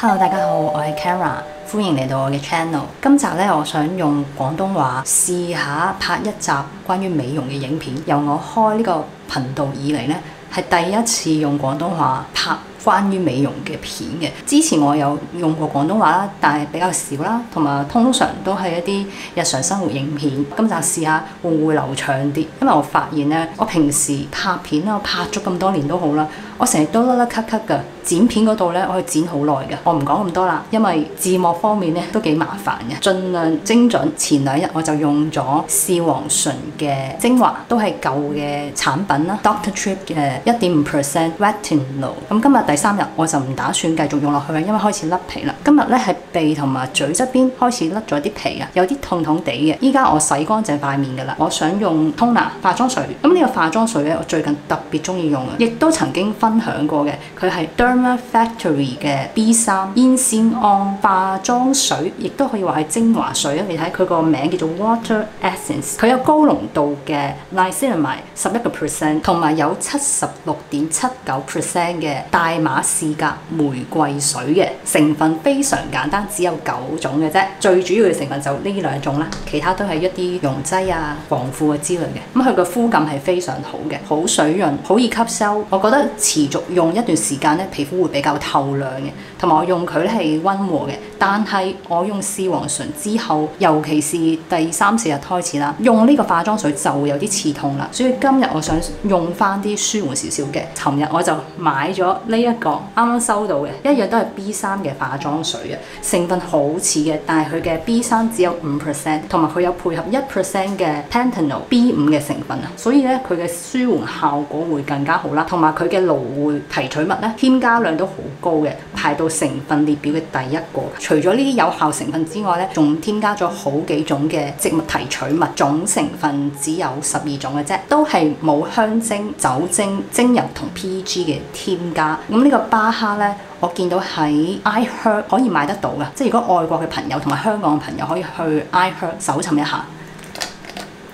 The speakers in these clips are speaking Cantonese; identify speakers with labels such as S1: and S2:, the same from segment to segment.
S1: Hello， 大家好，我係 Kara， 歡迎嚟到我嘅 channel。今集咧，我想用廣東話試下拍一集關於美容嘅影片。由我開呢個頻道以嚟咧，係第一次用廣東話拍關於美容嘅片嘅。之前我有用過廣東話啦，但係比較少啦，同埋通常都係一啲日常生活影片。今集試下會唔會流暢啲，因為我發現咧，我平時拍片啦，我拍咗咁多年都好啦，我成日都甩甩咳咳㗎。剪片嗰度咧，我可以剪好耐嘅。我唔講咁多啦，因為字幕方面咧都幾麻煩嘅，盡量精準。前2日我就用咗視黃醇嘅精華，都係舊嘅產品啦 ，Dr. Tripp 嘅1.5% Retinol。咁今日第3日我就唔打算繼續用落去，因為開始甩皮啦。今日咧係鼻同埋嘴側邊開始甩咗啲皮啊，有啲痛痛地嘅。依家我洗乾淨塊面㗎啦，我想用 Toner 化妝水。咁呢個化妝水咧，我最近特別中意用嘅，亦都曾經分享過嘅，佢係Derma Factory 嘅 B3 煙酰胺化妝水，亦都可以話係精華水啊！你睇佢個名叫做 Water Essence， 佢有高濃度嘅 Niacinamide 11%， 同埋有 76.79% 嘅大馬士革玫瑰水嘅成分非常簡單，只有9種嘅啫。最主要嘅成分就呢2種啦，其他都係一啲溶劑啊、防腐啊之類嘅。咁佢個膚感係非常好嘅，好水潤，好易吸收。我覺得持續用一段時間咧，皮膚會比較透亮嘅，同埋我用佢咧係溫和嘅。但係我用視黃醇之後，尤其是第3、4日開始啦，用呢個化妝水就會有啲刺痛啦。所以今日我想用翻啲舒緩少少嘅。尋日我就買咗呢一個啱啱收到嘅，一樣都係 B3 嘅化妝水啊，成分好似嘅，但係佢嘅 B3 只有 5%， 同埋佢有配合 1% 嘅 Panthenol B5 嘅成分啊，所以咧佢嘅舒緩效果會更加好啦。同埋佢嘅蘆薈提取物咧，添加量都好高嘅，排到成分列表嘅第1個。除咗呢啲有效成分之外咧，仲添加咗好幾種嘅植物提取物，總成分只有12種嘅啫，都係冇香精、酒精、精油同 PEG 嘅添加。咁呢個巴哈咧，我見到喺 iHerb 可以買得到嘅，即係如果外國嘅朋友同埋香港嘅朋友可以去 iHerb 搜尋一下。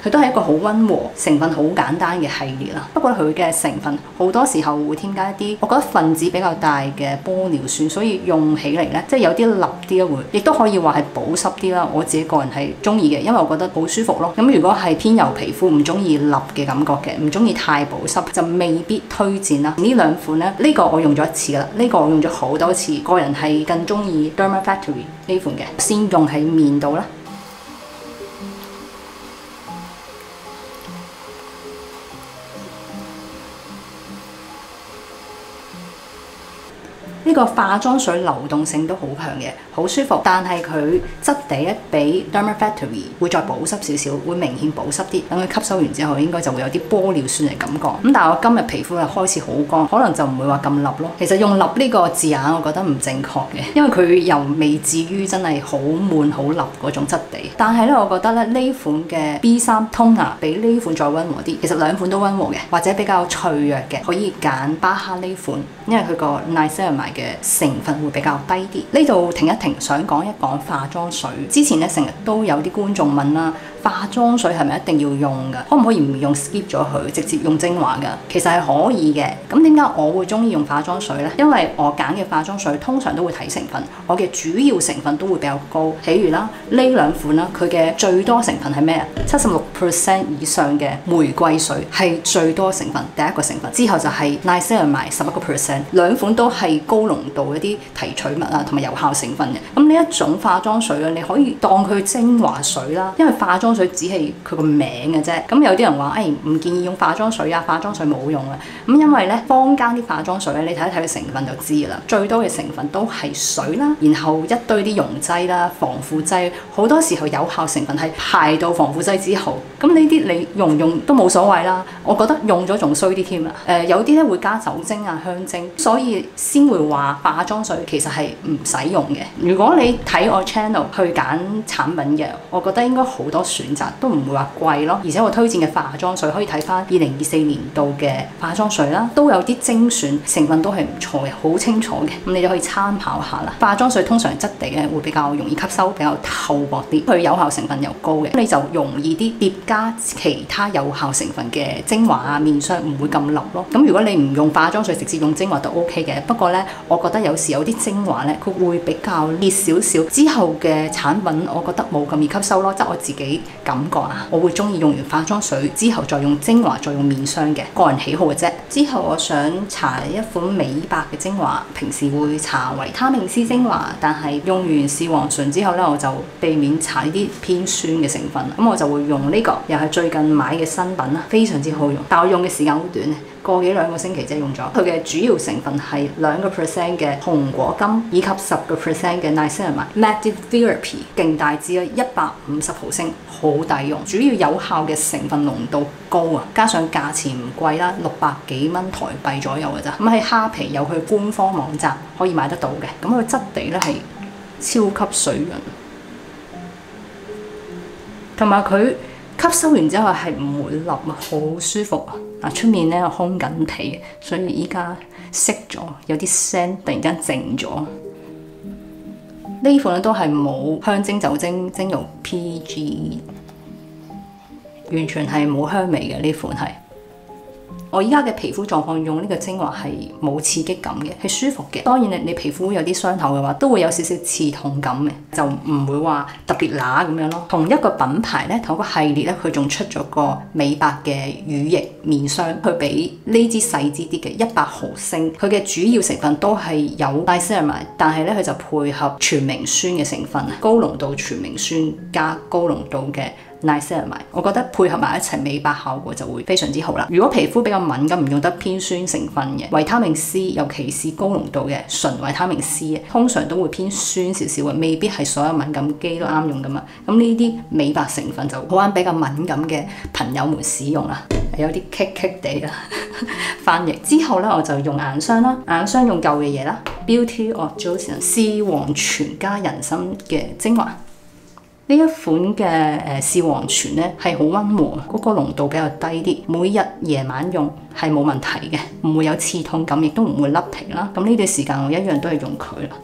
S1: 佢都係一個好溫和、成分好簡單嘅系列啦。不過佢嘅成分好多時候會添加一啲，我覺得分子比較大嘅玻尿酸，所以用起嚟咧，即係有啲立啲會，亦都可以話係保濕啲啦。我自己個人係中意嘅，因為我覺得好舒服咯。咁如果係偏油皮膚，唔中意立嘅感覺嘅，唔中意太保濕，就未必推薦啦。呢2款咧，呢個我用咗1次噶啦，呢個我用咗好多次，個人係更中意 Derma Factory 呢款嘅，先用喺面度啦。呢個化妝水流動性都好強嘅，好舒服，但係佢質地咧比 Derma Factory 會再保濕少少，會明顯保濕啲。等佢吸收完之後，應該就會有啲玻尿酸嘅感覺。咁但係我今日皮膚又開始好乾，可能就唔會話咁立咯。其實用立呢個字眼，我覺得唔正確嘅，因為佢又未至於真係好悶好立嗰種質地。但係咧，我覺得咧呢款嘅 B3 Toner 比呢款再溫和啲。其實2款都溫和嘅，或者比較脆弱嘅，可以揀巴哈呢款，因為佢個 Niacinamide嘅成分會比較低啲。呢度停一停，想講一講化妝水。之前咧成日都有啲觀眾問啦，化妝水係咪一定要用㗎？可唔可以唔用 skip 咗佢，直接用精華㗎？其實係可以嘅。咁點解我會中意用化妝水呢？因為我揀嘅化妝水通常都會睇成分，我嘅主要成分都會比較高。譬如啦，呢2款啦，佢嘅最多成分係咩啊？76% 以上嘅玫瑰水係最多成分，第1個成分。之後就係 Niacinamide 11%， 2款都係高濃度一啲提取物啊，同埋有效成分嘅。咁呢一種化妝水咧，你可以當佢精華水啦，因為化妝水只係佢個名嘅啫。咁有啲人話唔建議用化妝水啊，化妝水冇用啊。咁因為咧坊間啲化妝水咧，你睇一睇佢成分就知啦。最多嘅成分都係水啦，然後一堆啲溶劑啦、防腐劑，好多時候有效成分係排到防腐劑之後。咁呢啲你用唔用都冇所謂啦。我覺得用咗仲衰啲添啊。有啲咧會加酒精啊、香精，所以先會話化妝水其實係唔使用嘅。如果你睇我 channel 去揀產品嘅，我覺得應該好多選選擇，都唔會話貴咯。而且我推薦嘅化妝水可以睇翻2024年度嘅化妝水啦，都有啲精選，成分都係唔錯嘅，好清楚嘅。咁你就可以參考下啦。化妝水通常質地咧會比較容易吸收，比較透薄啲，佢有效成分又高嘅，咁你就容易啲疊加其他有效成分嘅精華啊，面霜唔會咁立咯。咁如果你唔用化妝水，直接用精華都 OK 嘅。不過咧，我覺得有時有啲精華咧，佢會比較烈少少，之後嘅產品我覺得冇咁易吸收咯。即係我自己感覺啊，我會中意用完化妝水之後再用精華，再用面霜嘅，個人喜好嘅啫。之後我想搽一款美白嘅精華，平時會搽維他命 C 精華，但係用完視黃醇之後咧，我就避免搽呢啲偏酸嘅成分。咁我就會用呢個，又係最近買嘅新品啦，非常之好用。但我用嘅時間好短，個幾兩個星期即係用咗。佢嘅主要成分係2% 嘅紅果金以及10% 嘅 Niacinamide Matte Therapy， 勁大支啊，150毫升，好抵用。主要有效嘅成分濃度高啊，加上價錢唔貴啦，600幾蚊台幣左右嘅咋。咁喺蝦皮有佢官方網站可以買得到嘅。咁佢質地咧係超級水潤，同埋佢吸收完之後係唔會立啊，好舒服啊！嗱，出面咧烘緊皮，所以依家熄咗，有啲聲，突然間靜咗。呢款咧都係冇香精酒精精油 PG， 完全係冇香味嘅。呢款係我依家嘅皮膚狀況，用呢個精華係冇刺激感嘅，係舒服嘅。當然你皮膚有啲傷口嘅話，都會有少少刺痛感嘅，就唔會話特別乸咁樣咯。同一個品牌咧，同一個系列咧，佢仲出咗個美白嘅乳液面霜，佢比呢支細支啲嘅100毫升，佢嘅主要成分都係有 Niacinamide， 但係咧佢就配合全明酸嘅成分，高濃度全明酸加高濃度嘅Niacinamide， 我覺得配合埋一齊美白效果就會非常之好啦。如果皮膚比較敏感，唔用得偏酸成分嘅維他命 C， 尤其是高濃度嘅純維他命 C， 通常都會偏酸少少嘅，未必係所有敏感肌都啱用噶嘛。咁呢啲美白成分就好啱比較敏感嘅朋友們使用啦。有啲棘棘地啊，翻譯之後咧，我就用眼霜啦，眼霜用舊嘅嘢啦 ，Beauty of Joseon 視黃醇加人參嘅精華。呢一款嘅視黃醇咧係好溫和，嗰個濃度比較低啲，每日夜晚用係冇問題嘅，唔會有刺痛感，亦都唔會甩皮啦。咁呢段時間我一樣都係用佢啦。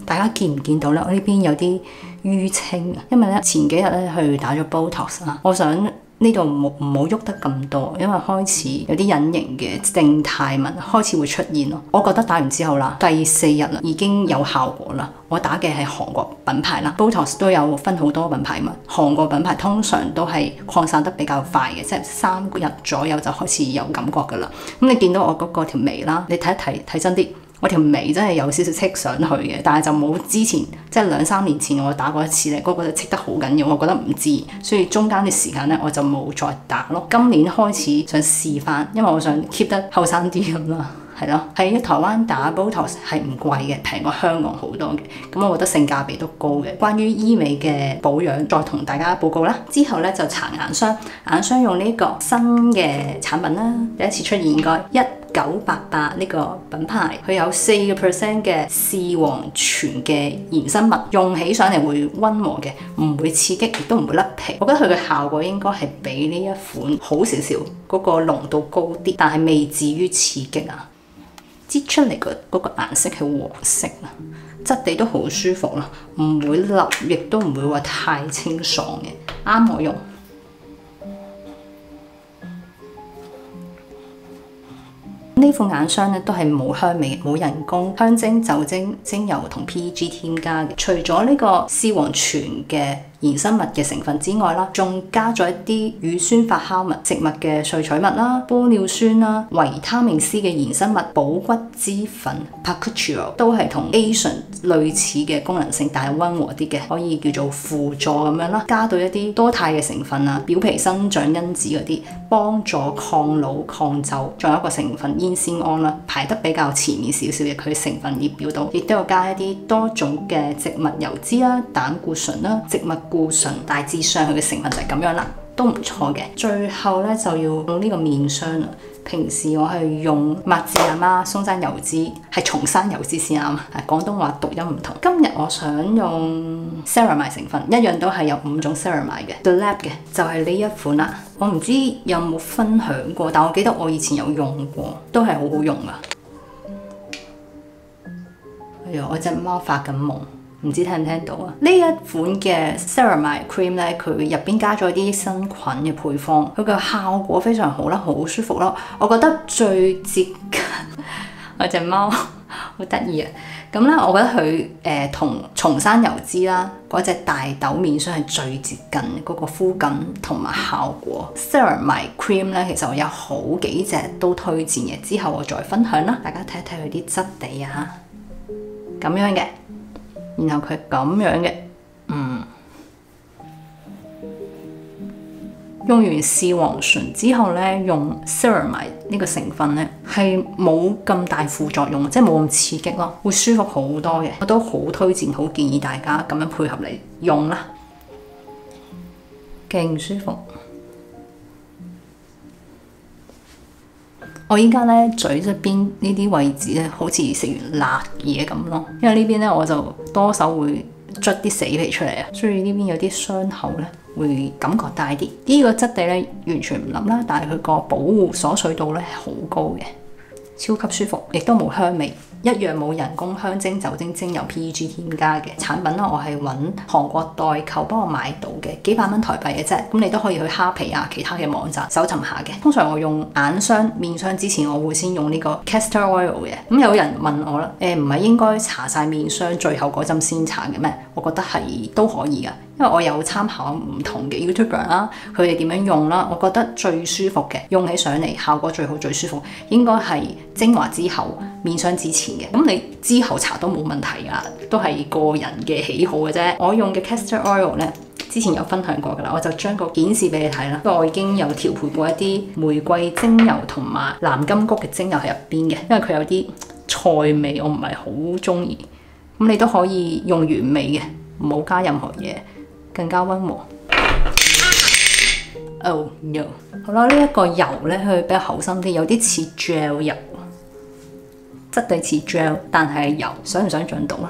S1: 大家見唔見到咧？我呢邊有啲淤青啊，因為咧前幾日咧去打咗 Botox 啦，我想呢度唔好喐得咁多，因為開始有啲隱形嘅靜態紋開始會出現咯。我覺得打完之後啦，第4日啦已經有效果啦。我打嘅係韓國品牌啦 ，Botox 都有分好多品牌嘛。韓國品牌通常都係擴散得比較快嘅，即係3日左右就開始有感覺噶啦。咁你見到我嗰個條眉啦，你睇真啲。我條眉真係有少少戚上去嘅，但係就冇之前即係2-3年前我打過一次咧，嗰個就戚得好緊要，我覺得唔自然，所以中間嘅時間咧我就冇再打咯。今年開始想試翻，因為我想 keep 得後生啲咁啦，係咯。喺台灣打 Botox 係唔貴嘅，平過香港好多嘅，咁我覺得性價比都高嘅。關於醫美嘅保養，再同大家報告啦。之後咧就搽眼霜，眼霜用呢個新嘅產品啦，第一次出現應該1988呢個品牌，佢有4% 嘅視黃醇嘅衍生物，用起上嚟會溫和嘅，唔會刺激，亦都唔會甩皮。我覺得佢嘅效果應該係比呢一款好少少，嗰個濃度高啲，但係未至於刺激啊。擠出嚟嘅嗰個顏色係黃色啊，質地都好舒服啦，唔會立，亦都唔會話太清爽嘅，啱我用。呢款眼霜咧都係冇香味、冇人工香精、酒精、精油同 PG 添加嘅。除咗呢個視黃醇嘅衍生物嘅成分之外啦，仲加咗一啲乳酸發酵物、植物嘅萃取物啦、玻尿酸啦、維他命 C 嘅衍生物、補骨脂粉 Pakuchiro 都係同 Asian 類似嘅功能性，但係溫和啲嘅，可以叫做輔助咁樣啦。加到一啲多肽嘅成分啊、表皮生長因子嗰啲，幫助抗老抗皺。仲有一個成分煙酰胺啦，排得比較前面少少嘅，佢成分列表度亦都有加一啲多種嘅植物油脂啦、膽固醇啦、植物固醇，大致上佢嘅成分就係咁樣啦，都唔錯嘅。最後咧就要用呢個面霜啦，平時我係用麥子亞麻松山油脂，係松山油脂先啱，係廣東話讀音唔同。今日我想用 ceramide 成分，一樣都係有5種 ceramide 嘅 The Lab 嘅，就係呢一款啦。我唔知有冇分享過，但我記得我以前有用過，都係好好用噶。哎呀，我隻貓發緊夢。唔知聽唔聽到啊？呢一款嘅 ceramide cream 咧，佢入邊加咗啲生菌嘅配方，佢嘅效果非常好啦，好舒服咯。我覺得最接近我隻貓好得意啊！咁咧，我覺得佢同松山油脂啦嗰隻大豆面霜係最接近嗰個膚感同埋效果。ceramide cream 咧，其實我有好幾隻都推薦嘅，之後我再分享啦。大家睇睇佢啲質地啊，咁樣嘅。然後佢咁樣嘅，用完視黃醇之後咧，用 ceramide 呢個成分咧係冇咁大副作用，即係冇咁刺激咯，會舒服好多嘅。我都好推薦，好建議大家咁樣配合嚟用啦，勁舒服。我依家咧嘴側邊呢啲位置咧，好似食完辣嘢咁咯。因為呢邊咧我就多手會捽啲死皮出嚟啊，所以呢邊有啲傷口咧會感覺大啲。呢個質地咧完全唔腍啦，但係佢個保護鎖水度咧係好高嘅，超級舒服，亦都冇香味。一樣冇人工香精、酒精精油、PEG 添加嘅產品啦，我係揾韓國代購幫我買到嘅，幾百蚊台幣嘅啫。咁你都可以去蝦皮啊，其他嘅網站搜尋下嘅。通常我用眼霜、面霜之前，我會先用呢個 castor oil 嘅。咁有人問我啦，唔係應該搽晒面霜，最後嗰陣先搽嘅咩？我覺得係都可以噶。因為我有參考唔同嘅 YouTuber 啦，佢哋點樣用啦，我覺得最舒服嘅，用起上嚟效果最好、最舒服，應該係精華之後、面霜之前嘅。咁你之後搽都冇問題噶，都係個人嘅喜好嘅啫。我用嘅 castor oil 咧，之前有分享過噶啦，我就將個顯示俾你睇啦。因為我已經有調配過一啲玫瑰精油同埋藍金菊嘅精油喺入邊嘅，因為佢有啲菜味，我唔係好中意。咁你都可以用原味嘅，唔好加任何嘢。更加溫和。Oh no！ 好啦，呢一個油咧，佢比較厚身啲，有啲似 gel 油，質地似 gel，但係油。想唔想像到啊？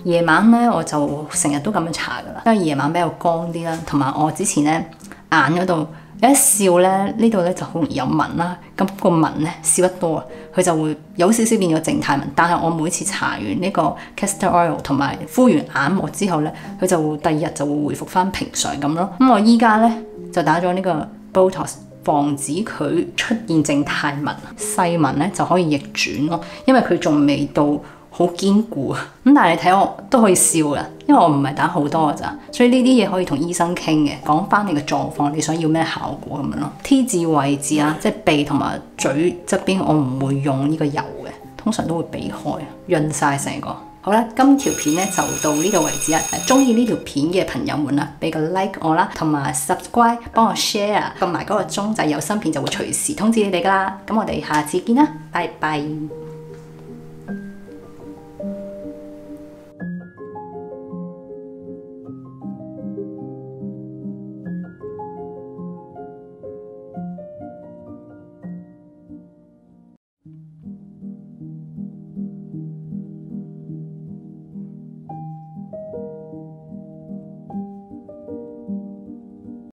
S1: 夜晚咧，我就成日都咁樣搽噶啦，因為夜晚比較乾啲啦，同埋我之前咧眼嗰度一笑咧，呢度咧就好容易有紋啦。咁個紋咧笑得多啊，佢就會有少少變咗靜態紋。但係我每次搽完呢個 castor oil 同埋敷完眼膜之後咧，佢就會第二日就會恢復翻平常咁咯。咁我依家咧就打咗呢個 Botox， 防止佢出現靜態紋，細紋咧就可以逆轉咯，因為佢仲未到好堅固啊。咁但係你睇我都可以笑噶，因為我唔係打好多噶咋，所以呢啲嘢可以同醫生傾嘅，講翻你嘅狀況，你想要咩效果咁樣咯。T 字位置啊，即係鼻同埋嘴側邊，我唔會用呢個油嘅，通常都會避開，潤晒成個。好啦，今條片咧就到呢度為止啦。中意呢條片嘅朋友們啊，俾個 like 我啦，同埋 subscribe 幫我 share， 撳埋嗰個鐘仔，有新片就會隨時通知你哋噶啦。咁我哋下次見啦，拜拜。